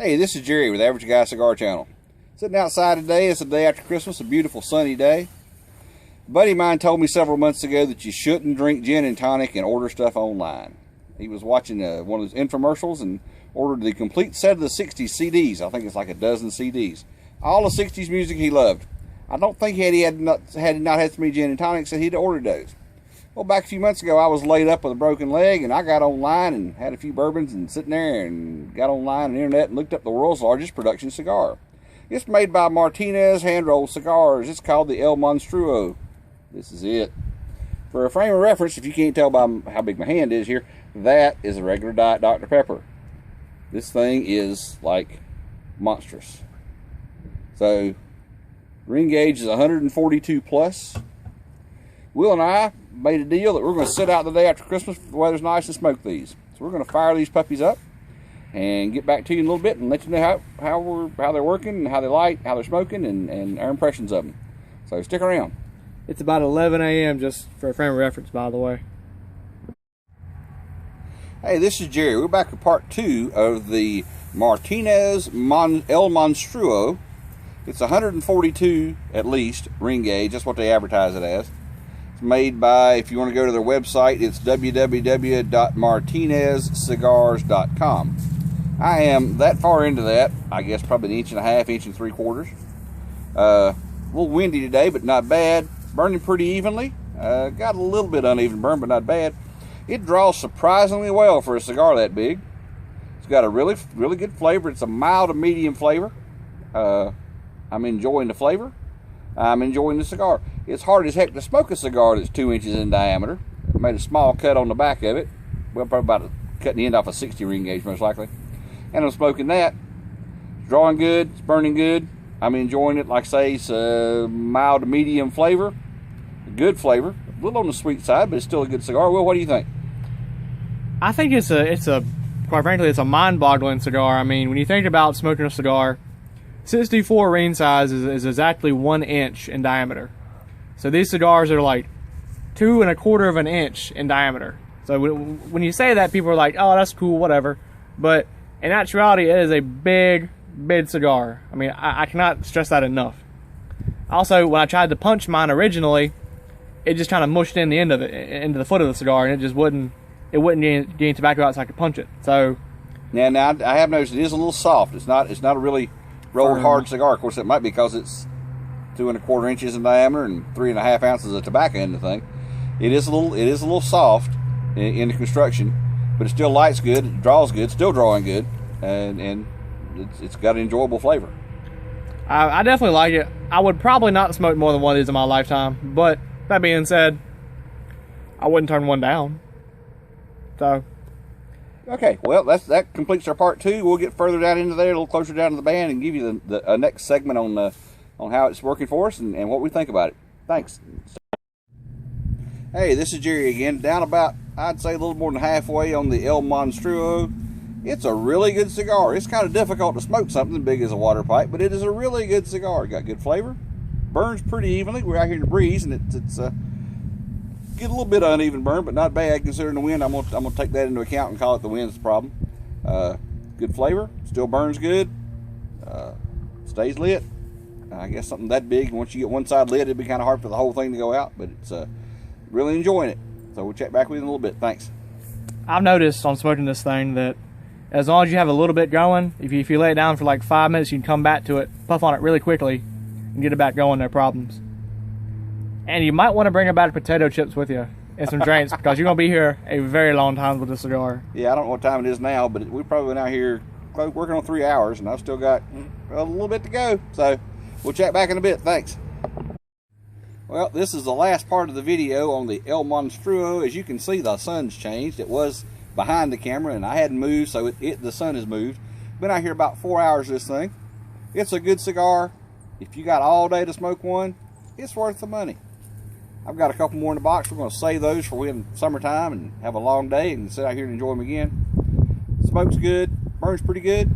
Hey, this is Jerry with Average Guy Cigar Channel. Sitting outside today. It's the day after Christmas, a beautiful sunny day. A buddy of mine told me several months ago that you shouldn't drink gin and tonic and order stuff online. He was watching one of those infomercials and ordered the complete set of the 60s CDs. I think it's like a dozen CDs. All the 60s music he loved. I don't think he had not had so many gin and tonics that he'd ordered those. Well, back a few months ago, I was laid up with a broken leg, and I got online and had a few bourbons and sitting there and got online on the internet and looked up the world's largest production cigar. It's made by Martinez hand-rolled cigars. It's called the El Monstruo. This is it. For a frame of reference, if you can't tell by how big my hand is here, that is a regular Diet Dr. Pepper. This thing is like monstrous. So, ring gauge is 142 plus. Will and I made a deal that we're going to sit out the day after Christmas if the weather's nice and smoke these. So we're going to fire these puppies up and get back to you in a little bit and let you know how they're working and how they light, how they're smoking, and our impressions of them. So stick around. It's about 11 a.m. just for a frame of reference, by the way. Hey, this is Jerry. We're back with part 2 of the Martinez El Monstruo. It's 142 at least ring gauge. That's what they advertise it as. It's made by, if you want to go to their website, it's www.martinezcigars.com. I am that far into that, I guess probably 1.5 inches, 1.75 inches. A little windy today, but not bad. Burning pretty evenly. Got a little bit uneven burn, but not bad. It draws surprisingly well for a cigar that big. It's got a really good flavor. It's a mild to medium flavor. I'm enjoying the flavor. I'm enjoying the cigar. It's hard as heck to smoke a cigar that's 2 inches in diameter. I made a small cut on the back of it. Well, probably about cutting the end off a 60 ring gauge, most likely. And I'm smoking that. It's drawing good. It's burning good. I'm enjoying it. Like I say, it's a mild to medium flavor. A good flavor. A little on the sweet side, but it's still a good cigar. Will, what do you think? I think it's a quite frankly, it's a mind-boggling cigar. I mean, when you think about smoking a cigar, 64 ring size is exactly 1 inch in diameter. So these cigars are like 2 1/4 of an inch in diameter. So when you say that, people are like, oh, that's cool, whatever. But in actuality, it is a big cigar. I mean, I cannot stress that enough. Also, when I tried to punch mine originally, it just kind of mushed in the end of it, into the foot of the cigar, and it just wouldn't gain tobacco out so I could punch it. So now I have noticed it is a little soft. It's not a really rolled hard cigar. Of course, it might be because it's 2 1/4 inches in diameter and 3.5 ounces of tobacco in the thing. It is a little soft in the construction, but it still lights good, it draws good, still drawing good, and it's got an enjoyable flavor. I definitely like it. I would probably not smoke more than one of these in my lifetime, but that being said, I wouldn't turn one down. So, okay, well that completes our part 2. We'll get further down into there, a little closer down to the band, and give you the next segment on how it's working for us and what we think about it. Thanks. Hey, this is Jerry again. Down about, I'd say, a little more than halfway on the El Monstruo. It's a really good cigar. It's kind of difficult to smoke something big as a water pipe, but it is a really good cigar. Got good flavor. Burns pretty evenly. We're out here in the breeze, and it's get a little bit of uneven burn, but not bad considering the wind. I'm gonna take that into account and call it the wind's the problem. Good flavor. Still burns good. Stays lit. I guess something that big, once you get one side lit, it'd be kind of hard for the whole thing to go out, but it's really enjoying it. So we'll check back with you in a little bit. Thanks. I've noticed on smoking this thing that as long as you have a little bit going, if you lay it down for like 5 minutes, you can come back to it, puff on it really quickly, and get it back going, no problems. And you might want to bring a bag of potato chips with you and some drinks because you're going to be here a very long time with this cigar. Yeah, I don't know what time it is now, but we've probably been out here working on 3 hours, and I've still got a little bit to go. So we'll chat back in a bit. Thanks. Well, this is the last part of the video on the El Monstruo. As you can see, the sun's changed. It was behind the camera, and I hadn't moved, so the sun has moved. Been out here about 4 hours this thing. It's a good cigar. If you got all day to smoke one, it's worth the money. I've got a couple more in the box. We're going to save those for when summertime and have a long day and sit out here and enjoy them again. Smoke's good. Burns pretty good.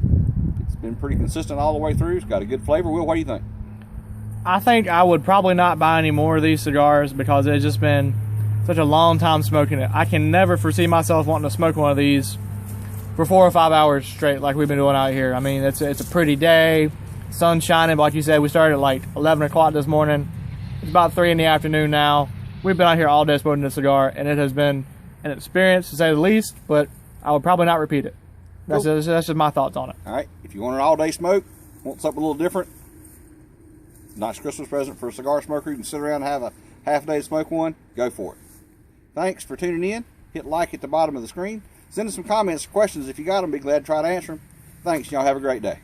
It's been pretty consistent all the way through. It's got a good flavor. Will, what do you think? I think I would probably not buy any more of these cigars because it's just been such a long time smoking it. I can never foresee myself wanting to smoke one of these for 4 or 5 hours straight, like we've been doing out here. I mean, it's a pretty day, sun's shining. But like you said, we started at like 11 o'clock this morning. It's about 3 in the afternoon now. We've been out here all day smoking a cigar, and it has been an experience to say the least. But I would probably not repeat it. That's just my thoughts on it. All right, if you want an all-day smoke, want something a little different, nice Christmas present for a cigar smoker, you can sit around and have a half day to smoke one, go for it. Thanks for tuning in. Hit like at the bottom of the screen. Send us some comments or questions if you got them. Be glad to try to answer them. Thanks. Y'all have a great day.